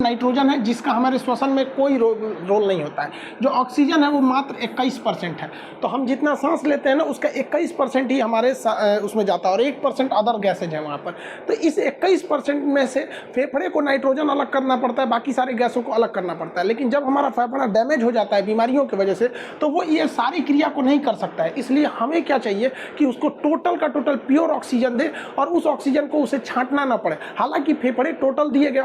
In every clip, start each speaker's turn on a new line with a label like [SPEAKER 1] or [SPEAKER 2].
[SPEAKER 1] Nitrogen है जिसका हमारे श्वसन में कोई रोल नहीं होता है। जो ऑक्सीजन है वो मात्र 21% है। तो हम जितना सांस लेते हैं ना उसका 21% ही हमारे उसमें जाता है और 1% अदर गैसेज है वहाँ पर। तो इस 21% में से फेफड़े को नाइट्रोजन अलग करना पड़ता है, बाकी सारे गैसों को अलग करना पड़ता है। लेकिन जब हमारा फेफड़ा डैमेज हो जाता है बीमारियों की वजह से तो वो ये सारी क्रिया को नहीं कर सकता है। इसलिए हमें क्या चाहिए कि उसको टोटल का टोटल प्योर ऑक्सीजन दे और उस ऑक्सीजन को उसे छांटना ना पड़े। हालांकि फेफड़े टोटल दिए गए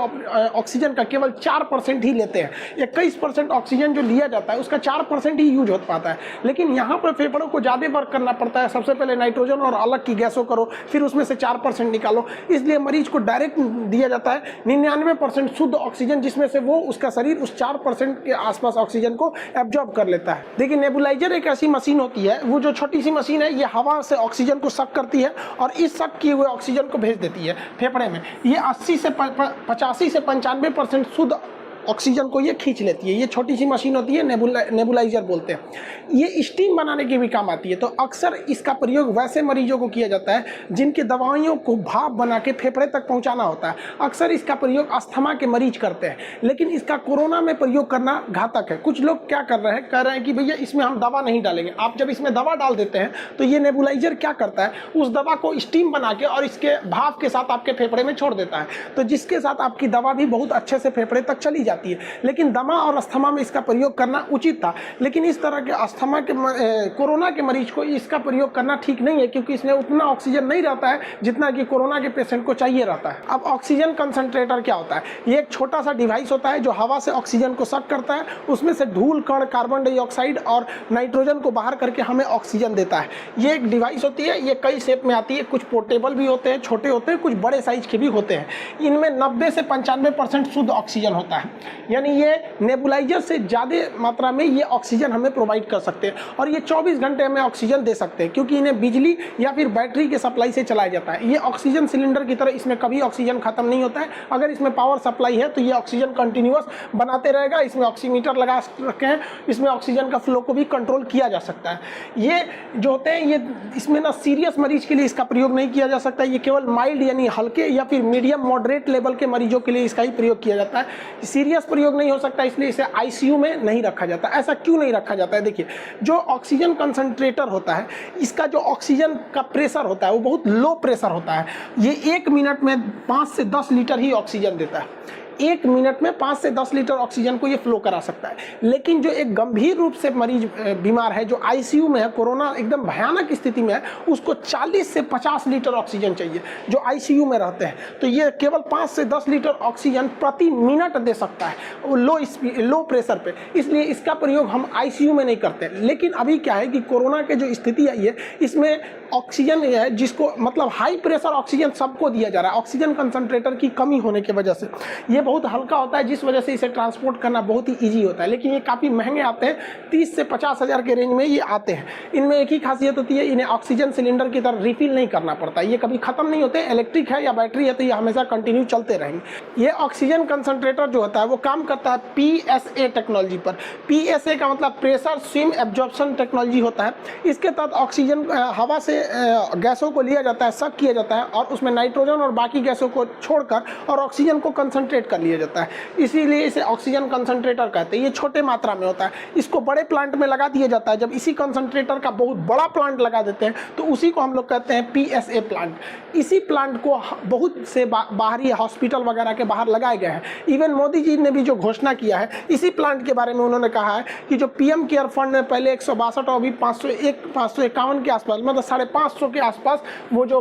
[SPEAKER 1] ऑक्सीजन का केवल 4% ही लेते हैं। 21% ऑक्सीजन जो लिया जाता है उसका 4% ही यूज हो पाता है। लेकिन यहाँ पर फेफड़ों को ज़्यादा वर्क करना पड़ता है। सबसे पहले नाइट्रोजन और अलग की गैसों करो, फिर उसमें से 4% निकालो। इसलिए मरीज को डायरेक्ट दिया जाता है 99% शुद्ध ऑक्सीजन, जिसमें से वो उसका शरीर उस 4% के आसपास ऑक्सीजन को एब्जॉर्ब कर लेता है। देखिए नेबुलाइजर एक ऐसी मशीन होती है, वो जो छोटी सी मशीन है ये हवा से ऑक्सीजन को सक करती है और इस सक किए हुए ऑक्सीजन को भेज देती है फेफड़े में। ये 80 से 85 से 95% शुद्ध ऑक्सीजन को ये खींच लेती है। ये छोटी सी मशीन होती है, नेबुलाइजर बोलते हैं। ये स्टीम बनाने के भी काम आती है। तो अक्सर इसका प्रयोग वैसे मरीजों को किया जाता है जिनके दवाइयों को भाप बना के फेफड़े तक पहुंचाना होता है। अक्सर इसका प्रयोग अस्थमा के मरीज करते हैं, लेकिन इसका कोरोना में प्रयोग करना घातक है। कुछ लोग क्या कर रहे हैं, कह रहे हैं कि भैया इसमें हम दवा नहीं डालेंगे। आप जब इसमें दवा डाल देते हैं तो ये नेबुलाइजर क्या करता है, उस दवा को स्टीम बना के और इसके भाप के साथ आपके फेफड़े में छोड़ देता है, तो जिसके साथ आपकी दवा भी बहुत अच्छे से फेफड़े तक चली जाती है। लेकिन दमा और अस्थमा में इसका प्रयोग करना उचित था, लेकिन इस तरह के अस्थमा के कोरोना के मरीज को इसका प्रयोग करना ठीक नहीं है, क्योंकि इसमें उतना ऑक्सीजन नहीं रहता है जितना कि कोरोना के पेशेंट को चाहिए रहता है। अब ऑक्सीजन कंसंट्रेटर क्या होता है? ये एक छोटा सा डिवाइस होता है जो हवा से ऑक्सीजन को सक करता है, उसमें से धूल कण, कार्बन डाइऑक्साइड और नाइट्रोजन को बाहर करके हमें ऑक्सीजन देता है। ये एक डिवाइस होती है, ये कई शेप में आती है, कुछ पोर्टेबल भी होते हैं, छोटे होते हैं, कुछ बड़े साइज के भी होते हैं। इनमें 90 से 95% शुद्ध ऑक्सीजन होता है, यानी ये नेबुलाइजर से ज़्यादा मात्रा में ये ऑक्सीजन हमें प्रोवाइड कर सकते हैं और ये 24 घंटे हमें ऑक्सीजन दे सकते हैं, क्योंकि इन्हें बिजली या फिर बैटरी के सप्लाई से चलाया जाता है। ये ऑक्सीजन सिलेंडर की तरह इसमें कभी ऑक्सीजन खत्म नहीं होता है। अगर इसमें पावर सप्लाई है तो ये ऑक्सीजन कंटिन्यूअस बनाते रहेगा। इसमें ऑक्सीमीटर लगा रखे हैं, इसमें ऑक्सीजन का फ्लो को भी कंट्रोल किया जा सकता है। ये जो होते हैं ये इसमें ना सीरियस मरीज के लिए इसका प्रयोग नहीं किया जा सकता, ये केवल माइल्ड यानी हल्के या फिर मीडियम मॉडरेट लेवल के मरीजों के लिए इसका ही प्रयोग किया जाता है। सीरियस प्रयोग नहीं हो सकता, इसलिए इसे आईसीयू में नहीं रखा जाता। ऐसा क्यों नहीं रखा जाता है? देखिए, जो ऑक्सीजन कंसंट्रेटर होता है इसका जो ऑक्सीजन का प्रेशर होता है वो बहुत लो प्रेशर होता है। ये 1 मिनट में 5 से 10 लीटर ही ऑक्सीजन देता है। 1 मिनट में 5 से 10 लीटर ऑक्सीजन को ये फ्लो करा सकता है। लेकिन जो एक गंभीर रूप से मरीज बीमार है, जो आईसीयू में है, कोरोना एकदम भयानक स्थिति में है, उसको 40 से 50 लीटर ऑक्सीजन चाहिए जो आईसीयू में रहते हैं। तो ये केवल 5 से 10 लीटर ऑक्सीजन प्रति मिनट दे सकता है वो लो प्रेशर पे, इसलिए इसका प्रयोग हम आईसीयू में नहीं करते। लेकिन अभी क्या है कि कोरोना के जो स्थिति आई है इसमें ऑक्सीजन है जिसको मतलब हाई प्रेशर ऑक्सीजन सबको दिया जा रहा है। ऑक्सीजन कंसंट्रेटर की कमी होने की वजह से ये बहुत हल्का होता है, जिस वजह से इसे ट्रांसपोर्ट करना बहुत ही इजी होता है। लेकिन ये काफ़ी महंगे आते हैं, 30 से 50 हज़ार के रेंज में ये आते हैं। इनमें एक ही खासियत होती है, इन्हें ऑक्सीजन सिलेंडर की तरह रिफिल नहीं करना पड़ता, ये कभी खत्म नहीं होते। इलेक्ट्रिक है या बैटरी है तो ये हमेशा कंटिन्यू चलते रहेंगे। ये ऑक्सीजन कंसंट्रेटर जो होता है वो काम करता है PSA टेक्नोलॉजी पर। PSA का मतलब प्रेशर स्विम एब्जॉर्प्शन टेक्नोलॉजी होता है। इसके तहत ऑक्सीजन हवा से गैसों को लिया जाता है, सक किया जाता है और उसमें नाइट्रोजन और बाकी गैसों को छोड़कर और ऑक्सीजन को कंसंट्रेट कर लिया जाता है। इसीलिए इसे ऑक्सीजन कंसंट्रेटर कहते हैं। ये छोटे मात्रा में होता है, इसको बड़े प्लांट में लगा दिया जाता है। जब इसी कंसंट्रेटर का बहुत बड़ा प्लांट लगा देते हैं तो उसी को हम लोग कहते हैं PSA प्लांट। इसी प्लांट को बहुत से बाहरी हॉस्पिटल वगैरह के बाहर लगाए गए हैं। इवन मोदी जी ने भी जो घोषणा किया है इसी प्लांट के बारे में, उन्होंने कहा है कि जो PM केयर फंड में पहले 162 और अभी 551 के आसपास, मतलब 550 के आसपास वो जो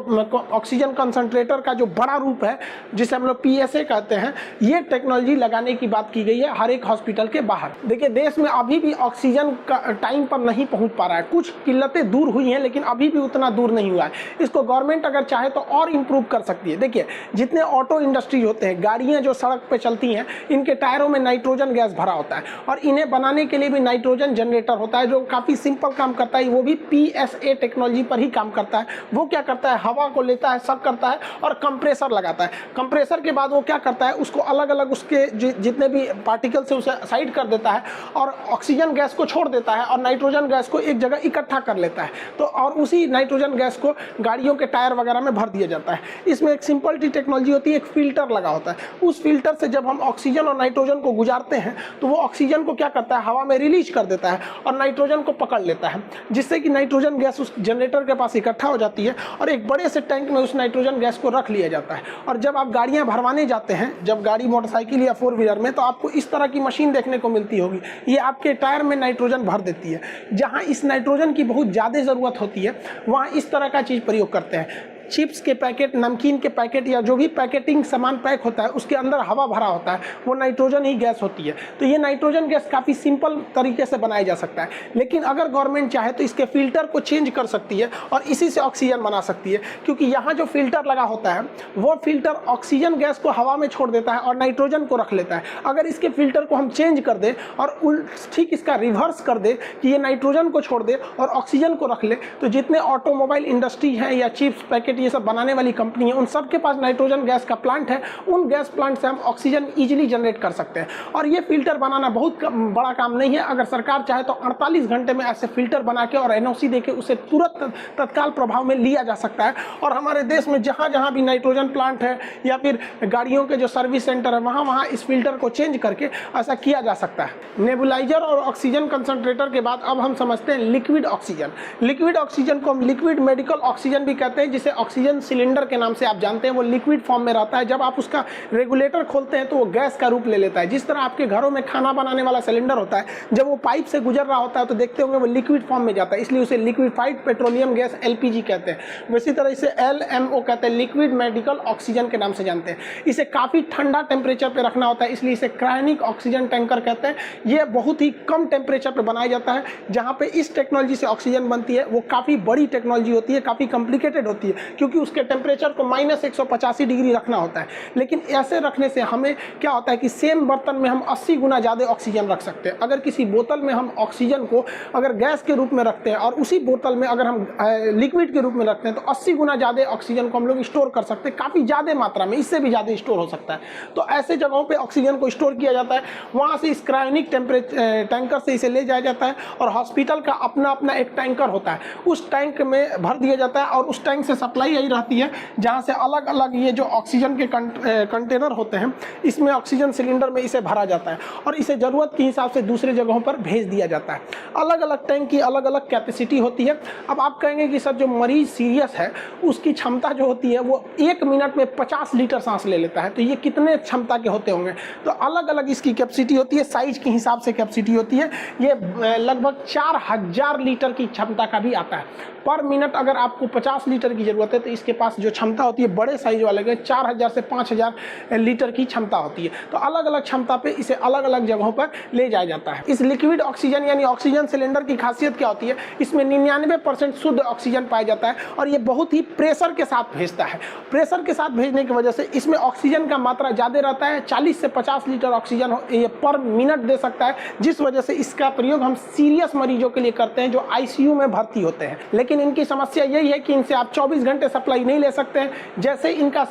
[SPEAKER 1] ऑक्सीजन कंसंट्रेटर का जो बड़ा रूप है जिसे हम लोग PSA कहते हैं, ये टेक्नोलॉजी लगाने की बात की गई है हर एक हॉस्पिटल के बाहर। देखिए, देश में अभी भी ऑक्सीजन का टाइम पर नहीं पहुंच पा रहा है। कुछ किल्लतें दूर हुई हैं लेकिन अभी भी उतना दूर नहीं हुआ है। इसको गवर्नमेंट अगर चाहे तो और इम्प्रूव कर सकती है। देखिए, जितने ऑटो इंडस्ट्रीज होते हैं, गाड़ियां जो सड़क पे चलती हैं, इनके टायरों में नाइट्रोजन गैस भरा होता है और इन्हें बनाने के लिए भी नाइट्रोजन जनरेटर होता है जो काफ़ी सिंपल काम करता है। वो भी PSA टेक्नोलॉजी पर ही काम करता है। वो क्या करता है, हवा को लेता है, सक करता है और कंप्रेसर लगाता है। कंप्रेसर के बाद वो क्या करता है, उसको अलग अलग उसके जितने भी पार्टिकल्स है उसे साइड कर देता है और ऑक्सीजन गैस को छोड़ देता है और नाइट्रोजन गैस को एक जगह इकट्ठा कर लेता है। तो और उसी नाइट्रोजन गैस को गाड़ियों के टायर वगैरह में भर दिया जाता है। इसमें एक सिंपल टी टेक्नोलॉजी होती है, एक फिल्टर लगा होता है। उस फिल्टर से जब हम ऑक्सीजन और नाइट्रोजन को गुजारते हैं तो वो ऑक्सीजन को क्या करता है, हवा में रिलीज कर देता है और नाइट्रोजन को पकड़ लेता है, जिससे कि नाइट्रोजन गैस उस जनरेटर के पास इकट्ठा हो जाती है और एक बड़े से टैंक में उस नाइट्रोजन गैस को रख लिया जाता है। और जब आप गाड़ियां भरवाने जाते हैं, जब गाड़ी मोटरसाइकिल या 4 व्हीलर में, तो आपको इस तरह की मशीन देखने को मिलती होगी। ये आपके टायर में नाइट्रोजन भर देती है। जहां इस नाइट्रोजन की बहुत ज़्यादा ज़रूरत होती है वहां इस तरह का चीज़ प्रयोग करते हैं। चिप्स के पैकेट, नमकीन के पैकेट या जो भी पैकेटिंग सामान पैक होता है उसके अंदर हवा भरा होता है, वो नाइट्रोजन ही गैस होती है। तो ये नाइट्रोजन गैस काफ़ी सिंपल तरीके से बनाया जा सकता है, लेकिन अगर गवर्नमेंट चाहे तो इसके फिल्टर को चेंज कर सकती है और इसी से ऑक्सीजन बना सकती है, क्योंकि यहाँ जो फिल्टर लगा होता है वो फिल्टर ऑक्सीजन गैस को हवा में छोड़ देता है और नाइट्रोजन को रख लेता है। अगर इसके फिल्टर को हम चेंज कर दें और ठीक इसका रिवर्स कर दे कि ये नाइट्रोजन को छोड़ दे और ऑक्सीजन को रख ले, तो जितने ऑटोमोबाइल इंडस्ट्री है या चिप्स पैकेट ये सब बनाने वाली कंपनी है, उन सब के पास नाइट्रोजन गैस का प्लांट है। उन गैस प्लांट से हम ऑक्सीजन इजीली जनरेट कर सकते हैं। और ये फिल्टर बनाना बहुत बड़ा काम नहीं है। अगर सरकार चाहे तो 48 घंटे में ऐसे फिल्टर बना के और एनओसी देके उसे तुरंत तत्काल प्रभाव में लिया जा सकता है। और हमारे देश में जहाँ जहाँ भी नाइट्रोजन प्लांट है या फिर गाड़ियों के जो सर्विस सेंटर है वहाँ इस फिल्टर को चेंज करके ऐसा किया जा सकता है। नेबुलाइजर और ऑक्सीजन कंसंट्रेटर के बाद अब हम समझते हैं लिक्विड ऑक्सीजन। लिक्विड ऑक्सीजन को हम लिक्विड मेडिकल ऑक्सीजन भी कहते हैं, जिसे ऑक्सीजन सिलेंडर के नाम से आप जानते हैं। वो लिक्विड फॉर्म में रहता है। जब आप उसका रेगुलेटर खोलते हैं तो वो गैस का रूप ले लेता है। जिस तरह आपके घरों में खाना बनाने वाला सिलेंडर होता है, जब वो पाइप से गुजर रहा होता है तो देखते होंगे वो लिक्विड फॉर्म में जाता है, इसलिए उसे लिक्विफाइड पेट्रोलियम गैस LPG कहते हैं। वैसी तरह इसे LMO कहते हैं, लिक्विड मेडिकल ऑक्सीजन के नाम से जानते हैं। इसे काफ़ी ठंडा टेम्परेचर पर रखना होता है, इसलिए इसे क्रायोनिक ऑक्सीजन टैंकर कहते हैं। ये बहुत ही कम टेम्परेचर पर बनाया जाता है। जहाँ पे इस टेक्नोलॉजी से ऑक्सीजन बनती है वो काफ़ी बड़ी टेक्नोलॉजी होती है, काफ़ी कॉम्प्लिकेटेड होती है, क्योंकि उसके टेम्परेचर को -185 डिग्री रखना होता है। लेकिन ऐसे रखने से हमें क्या होता है कि सेम बर्तन में हम 80 गुना ज़्यादा ऑक्सीजन रख सकते हैं। अगर किसी बोतल में हम ऑक्सीजन को अगर गैस के रूप में रखते हैं और उसी बोतल में अगर हम लिक्विड के रूप में रखते हैं तो 80 गुना ज़्यादा ऑक्सीजन को हम लोग स्टोर कर सकते हैं, काफ़ी ज़्यादा मात्रा में, इससे भी ज़्यादा स्टोर हो सकता है। तो ऐसे जगहों पर ऑक्सीजन को स्टोर किया जाता है। वहाँ से इस क्रायोनिक टैंकर से इसे ले जाया जाता है और हॉस्पिटल का अपना अपना एक टैंकर होता है, उस टैंक में भर दिया जाता है और उस टैंक से सप्लाई आई रहती है, जहाँ से अलग अलग ये जो ऑक्सीजन के कंटेनर होते हैं इसमें ऑक्सीजन सिलेंडर में इसे भरा जाता है और इसे ज़रूरत के हिसाब से दूसरे जगहों पर भेज दिया जाता है। अलग अलग टैंक की अलग अलग कैपेसिटी होती है। अब आप कहेंगे कि सर जो मरीज सीरियस है उसकी क्षमता जो होती है वो 1 मिनट में 50 लीटर सांस ले लेता है, तो ये कितने क्षमता के होते होंगे? तो अलग अलग इसकी कैपेसिटी होती है, साइज के हिसाब से कैपेसिटी होती है। ये लगभग 4000 लीटर की क्षमता का भी आता है। पर मिनट अगर आपको 50 लीटर की ज़रूरत है तो इसके पास जो क्षमता होती है बड़े साइज वाले के 4000 से 5000 लीटर की क्षमता होती है। तो अलग अलग क्षमता पे इसे अलग अलग जगहों पर ले जाया जाता है। इस लिक्विड ऑक्सीजन यानी ऑक्सीजन सिलेंडर की खासियत क्या होती है? इसमें 99% शुद्ध ऑक्सीजन पाया जाता है और ये बहुत ही प्रेशर के साथ भेजता है। प्रेशर के साथ भेजने की वजह से इसमें ऑक्सीजन का मात्रा ज़्यादा रहता है। 40 से 50 लीटर ऑक्सीजन ये पर मिनट दे सकता है, जिस वजह से इसका प्रयोग हम सीरियस मरीजों के लिए करते हैं जो ICU में भर्ती होते हैं। लेकिन इनकी समस्या यही है कि इनसे आप 24 घंटे सप्लाई नहीं ले सकते हैं। जैसे इनका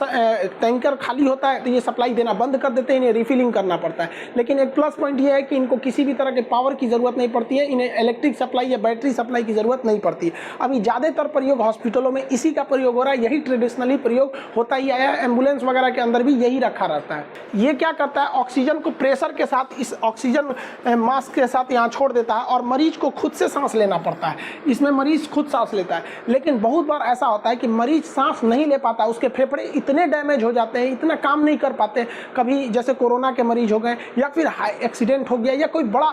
[SPEAKER 1] टैंकर खाली होता है तो ये सप्लाई देना बंद कर देते हैं, इन्हें रिफिलिंग करना पड़ता है। लेकिन एक प्लस पॉइंट ये है कि इनको किसी भी तरह के पावर की ज़रूरत नहीं पड़ती है, इन्हें इलेक्ट्रिक सप्लाई या बैटरी सप्लाई की ज़रूरत नहीं पड़ती है। अभी ज़्यादातर प्रयोग हॉस्पिटलों में इसी का प्रयोग हो रहा है, यही ट्रेडिशनली प्रयोग होता ही आया है। एम्बुलेंस वगैरह के अंदर भी यही रखा रहता है। ये क्या करता है, ऑक्सीजन को प्रेशर के साथ इस ऑक्सीजन मास्क के साथ यहाँ छोड़ देता है और मरीज को खुद से सांस लेना पड़ता है। इसमें मरीज खुद सांस लेता है, लेकिन बहुत बार ऐसा होता है कि मरीज सांस नहीं ले पाता, उसके फेफड़े इतने डैमेज हो जाते हैं, इतना काम नहीं कर पाते। कभी जैसे कोरोना के मरीज हो गए या फिर एक्सीडेंट हो गया या कोई बड़ा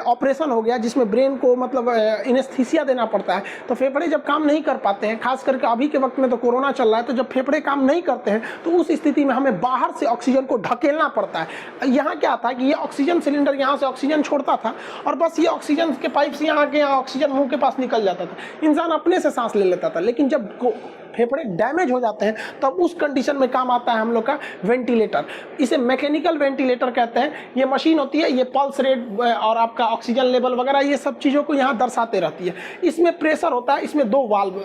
[SPEAKER 1] ऑपरेशन हो गया जिसमें ब्रेन को मतलब एनेस्थीसिया देना पड़ता है, तो फेफड़े जब काम नहीं कर पाते हैं, खास करके अभी के वक्त में तो कोरोना चल रहा है, तो जब फेफड़े काम नहीं करते हैं तो उस स्थिति में हमें बाहर से ऑक्सीजन को ढकेलना पड़ता है। यहाँ क्या था कि ये ऑक्सीजन सिलेंडर यहाँ से ऑक्सीजन छोड़ता था और बस ये ऑक्सीजन के पाइप से यहाँ के यहाँ ऑक्सीजन मुंह के पास निकल जाता था, इंसान अपने से सांस ले लेता था। लेकिन जब फेफड़े डैमेज हो जाते हैं, तब उस कंडीशन में काम आता है हम लोग का वेंटिलेटर। इसे मैकेनिकल वेंटिलेटर कहते हैं। ये मशीन होती है, ये पल्स रेट और आपका ऑक्सीजन लेवल वगैरह ये सब चीज़ों को यहाँ दर्शाते रहती है। इसमें प्रेशर होता है, इसमें 2 वाल्व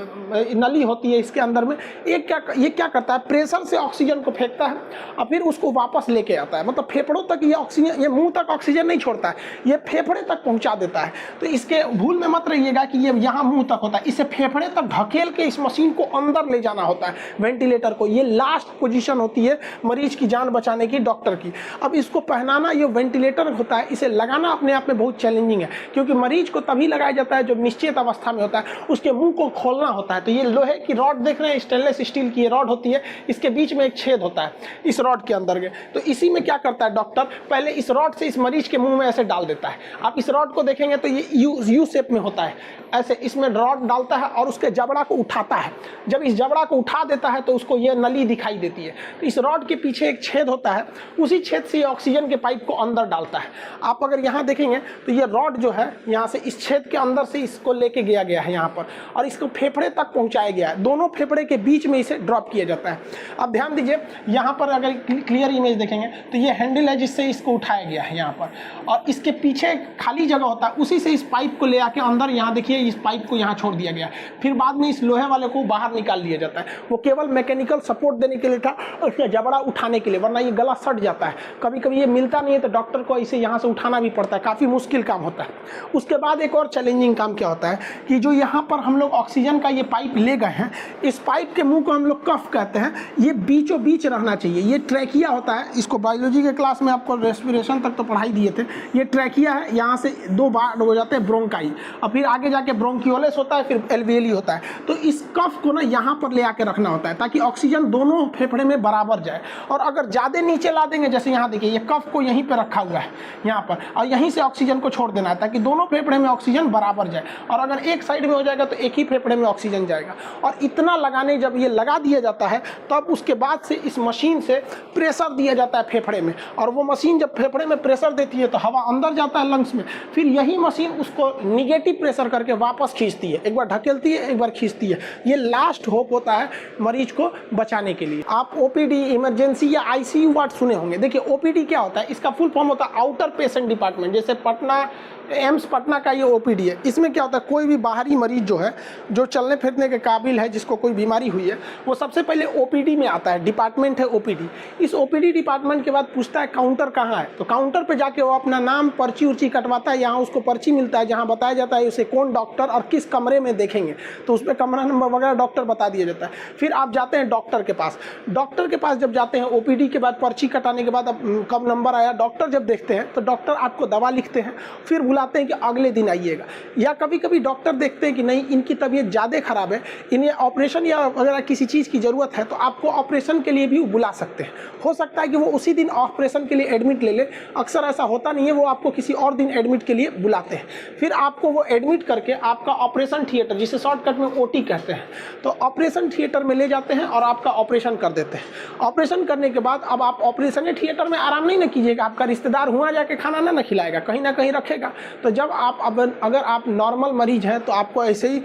[SPEAKER 1] नली होती है इसके अंदर में। ये क्या करता है, प्रेशर से ऑक्सीजन को फेंकता है और फिर उसको वापस लेके आता है। मतलब फेफड़ों तक ये ऑक्सीजन, ये मुंह तक ऑक्सीजन नहीं छोड़ता है, ये फेफड़े तक पहुंचा देता है। तो इसके भूल में मत रहिएगा कि ये यहाँ मुंह तक होता है, इसे फेफड़े तक ढकेल के इस मशीन को अंदर ले जाना होता है वेंटिलेटर को। ये लास्ट पोजीशन होती है मरीज की जान बचाने की, डॉक्टर की। अब इसको पहनाना, ये वेंटिलेटर होता है, इसे लगाना अपने आप में बहुत चैलेंजिंग है, क्योंकि मरीज को तभी लगाया जाता है जब निश्चित अवस्था में होता है, उसके मुंह को खोलना होता है। तो ये लोहे की रॉड देख रहे हैं, स्टेनलेस स्टील की ये रॉड होती है, इसके बीच में एक छेद होता है इस रॉड के अंदर के। तो इसी में क्या करता है डॉक्टर, पहले इस रॉड से इस मरीज के मुंह में ऐसे डाल देता है। आप इस रॉड को देखेंगे तो ये यू शेप में होता है, ऐसे इसमें रॉड डालता है और उसके जबड़ा को उठाता है। जब इस जबड़ा को उठा देता है तो उसको ये नली दिखाई देती है। तो इस रॉड के पीछे एक छेद होता है, उसी छेद से ये ऑक्सीजन के पाइप को अंदर डालता है। आप अगर यहाँ देखेंगे तो ये रॉड जो है यहाँ से इस छेद के अंदर से इसको लेके गया गया है यहाँ पर, और इसको फेफड़े तक पहुँचाया गया है। दोनों फेफड़े के बीच में इसे ड्रॉप किया जाता है। अब ध्यान दीजिए, यहाँ पर अगर क्लियर इमेज देखेंगे तो ये हैंडल है जिससे इसको उठाया गया है यहाँ पर, और इसके पीछे खाली जगह होता है, उसी से इस पाइप को ले आके अंदर, यहाँ देखिए इस पाइप को यहाँ छोड़ दिया गया। फिर बाद में इस लोहे वाले को बाहर निकाल लिया जाता है। वो केवल मैकेनिकल सपोर्ट देने के लिए था, उसका जबड़ा उठाने के लिए, वरना ये गला सट जाता है। कभी कभी ये मिलता नहीं है तो डॉक्टर को इसे यहाँ से उठाना भी पड़ता है, काफ़ी मुश्किल काम होता है। उसके बाद एक और चैलेंजिंग काम क्या होता है कि जो यहाँ पर हम लोग ऑक्सीजन का ये पाइप ले गए हैं, इस पाइप के मुंह को हम लोग कफ कहते हैं, ये बीचों बीच रहना चाहिए। ये ट्रैकिया होता है, इसको बायोलॉजी के क्लास में आपको रेस्पिरेशन तक तो पढ़ाई दिए थे। ये ट्रैकिया है, यहाँ से 2 बार हो जाते हैं ब्रोंकाई, और फिर आगे जाके ब्रोंकियोलेस होता है, फिर एल्वियोली होता है। तो इस कफ को ना यहाँ पर ले आके रखना होता है ताकि ऑक्सीजन दोनों फेफड़े में बराबर जाए। और अगर ज़्यादा नीचे ला देंगे, जैसे यहाँ देखिए ये कफ को यहीं पर रखा हुआ है यहाँ पर, और यहीं से ऑक्सीजन को छोड़ देना है ताकि दोनों फेफड़े में ऑक्सीजन बराबर जाए। और अगर एक साइड में हो जाएगा तो एक ही फेफड़े में ऑक्सीजन जाएगा। और इतना लगाने, जब ये लगा दिया जाता है तब उसके बाद से इस मशीन से प्रेशर दिया जाता है फेफड़े में, और वो मशीन जब फेफड़े में प्रेशर देती है तो हवा अंदर जाता है लंग्स में। फिर यही मशीन उसको निगेटिव प्रेशर करके वापस खींचती है, एक बार ढकेलती है, एक बार खींचती है। ये लास्ट होप होता है मरीज को बचाने के लिए। आप ओपीडी, इमरजेंसी या आईसीयू वार्ड सुने होंगे। देखिए ओपीडी क्या होता है, इसका फुल फॉर्म होता है आउटर पेशेंट डिपार्टमेंट। जैसे पटना, एम्स पटना का ये ओपीडी है। इसमें क्या होता है, कोई भी बाहरी मरीज जो है, जो चलने फिरने के काबिल है, जिसको कोई बीमारी हुई है, वो सबसे पहले ओपीडी में आता है। डिपार्टमेंट है ओपीडी। इस ओपीडी डिपार्टमेंट के बाद पूछता है काउंटर कहाँ है, तो काउंटर पे जाके वो अपना नाम, पर्ची उर्ची कटवाता है। यहाँ उसको पर्ची मिलता है जहाँ बताया जाता है उसे कौन डॉक्टर और किस कमरे में देखेंगे, तो उस पर कमरा नंबर वगैरह डॉक्टर बता दिया जाता है। फिर आप जाते हैं डॉक्टर के पास। डॉक्टर के पास जब जाते हैं, ओपीडी के बाद पर्ची कटाने के बाद अब कब नंबर आया, डॉक्टर जब देखते हैं तो डॉक्टर आपको दवा लिखते हैं, फिर बुलाते हैं कि अगले दिन आइएगा। या कभी कभी डॉक्टर देखते हैं कि नहीं, इनकी तबीयत ज़्यादा खराब है, इन्हें ऑपरेशन या वगैरह किसी चीज़ की ज़रूरत है, तो आपको ऑपरेशन के लिए भी बुला सकते हैं। हो सकता है कि वो उसी दिन ऑपरेशन के लिए एडमिट ले ले, अक्सर ऐसा होता नहीं है, वो आपको किसी और दिन एडमिट के लिए बुलाते हैं। फिर आपको वो एडमिट करके आपका ऑपरेशन थिएटर, जिसे शॉर्टकट में ओटी कहते हैं, तो ऑपरेशन थिएटर में ले जाते हैं और आपका ऑपरेशन कर देते हैं। ऑपरेशन करने के बाद अब आप ऑपरेशन थिएटर में आराम नहीं ना कीजिएगा, आपका रिश्तेदार हुआ जाके खाना ना खिलाएगा, कहीं ना कहीं रखेगा। तो जब आप अगर आप नॉर्मल मरीज हैं तो आपको ऐसे ही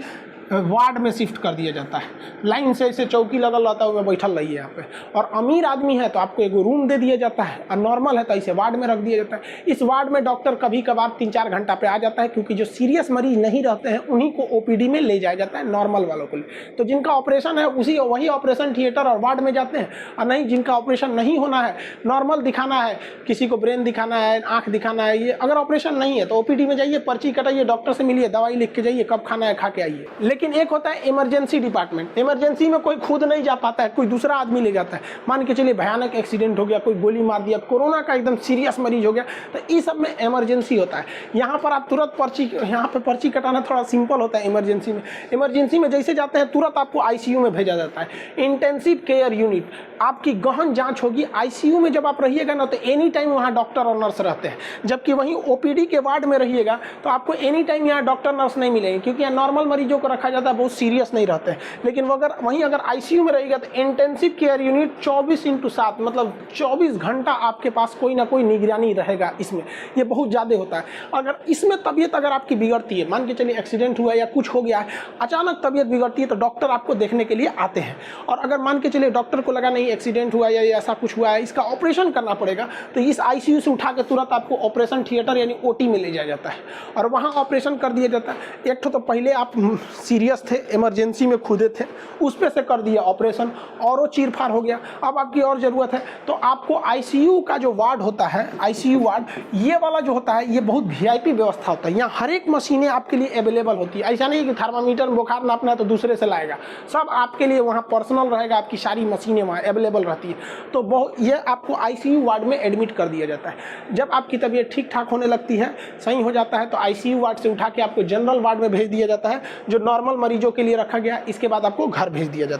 [SPEAKER 1] वार्ड में शिफ्ट कर दिया जाता है। लाइन से ऐसे चौकी लगल रहता है, उसमें बैठल रहिए यहाँ पे। और अमीर आदमी है तो आपको एक रूम दे दिया जाता है, और नॉर्मल है तो इसे वार्ड में रख दिया जाता है। इस वार्ड में डॉक्टर कभी कभार 3-4 घंटा पे आ जाता है, क्योंकि जो सीरियस मरीज नहीं रहते हैं उन्हीं को ओपीडी में ले जाया जाता है, नॉर्मल वालों को लिए। तो जिनका ऑपरेशन है वही ऑपरेशन थिएटर और वार्ड में जाते हैं, और नहीं जिनका ऑपरेशन नहीं होना है, नॉर्मल दिखाना है, किसी को ब्रेन दिखाना है, आँख दिखाना है, ये अगर ऑपरेशन नहीं है तो ओपीडी में जाइए, पर्ची कटाइए, डॉक्टर से मिलिए, दवाई लिख के जाइए, कब खाना है खा के आइए। लेकिन एक होता है इमरजेंसी डिपार्टमेंट। इमरजेंसी में कोई खुद नहीं जा पाता है, कोई दूसरा आदमी ले जाता है। मान के चलिए भयानक एक्सीडेंट हो गया, कोई गोली मार दिया, कोरोना का एकदम सीरियस मरीज हो गया, तो इस सब में इमरजेंसी होता है। यहाँ पर आप तुरंत यहाँ पे पर्ची कटाना थोड़ा सिंपल होता है इमरजेंसी में। इमरजेंसी में जैसे जाते हैं तुरंत आपको आईसीयू में भेजा जाता है, इंटेंसिव केयर यूनिट। आपकी गहन जांच होगी। आईसीयू में जब आप रहिएगा ना तो एनी टाइम वहाँ डॉक्टर और नर्स रहते हैं, जबकि वहीं ओपीडी के वार्ड में रहिएगा तो आपको एनी टाइम यहाँ डॉक्टर नर्स नहीं मिलेंगे, क्योंकि यहाँ नॉर्मल मरीजों को रखा रखा जाता है बहुत सीरियस नहीं रहते हैं। लेकिन वहीं अगर आईसीयू में रहेगा तो इंटेंसिव केयर यूनिट 24/7 मतलब 24 घंटा आपके पास कोई ना कोई निगरानी रहेगा इसमें, ये बहुत ज़्यादा होता है। अगर इसमें तबीयत अगर आपकी बिगड़ती है, मान के चलिए एक्सीडेंट हुआ या कुछ हो गया है, अचानक तबीयत बिगड़ती है, तो डॉक्टर आपको देखने के लिए आते हैं। और अगर मान के चलिए डॉक्टर को लगा नहीं एक्सीडेंट हुआ या ऐसा कुछ हुआ है, इसका ऑपरेशन करना पड़ेगा, तो इस आईसीयू से उठा के तुरंत आपको ऑपरेशन थिएटर यानी ओटी में ले जाया जाता है और वहाँ ऑपरेशन कर दिया जाता है। एक तो पहले आप सीरियस थे, इमरजेंसी में खुदे थे, उस पे से कर दिया ऑपरेशन और वो चीर-फाड़ हो गया, अब आपकी और ज़रूरत है तो आपको आईसीयू का जो वार्ड होता है, आईसीयू वार्ड ये वाला जो होता है, ये बहुत वीआईपी व्यवस्था होता है। यहाँ हर एक मशीनें आपके लिए अवेलेबल होती है। ऐसा नहीं कि थर्मामीटर में बुखार नापना है तो दूसरे से लाएगा, सब आपके लिए वहाँ पर्सनल रहेगा, आपकी सारी मशीनें वहाँ अवेलेबल रहती है। तो बहुत ये आपको आईसीयू वार्ड में एडमिट कर दिया जाता है। जब आपकी तबीयत ठीक ठाक होने लगती है, सही हो जाता है, तो आईसीयू वार्ड से उठा के आपको जनरल वार्ड में भेज दिया जाता है, जो नॉर्मल मरीजों के लिए रखा गया। इसके बाद आपको घर भेज दिया जाता है।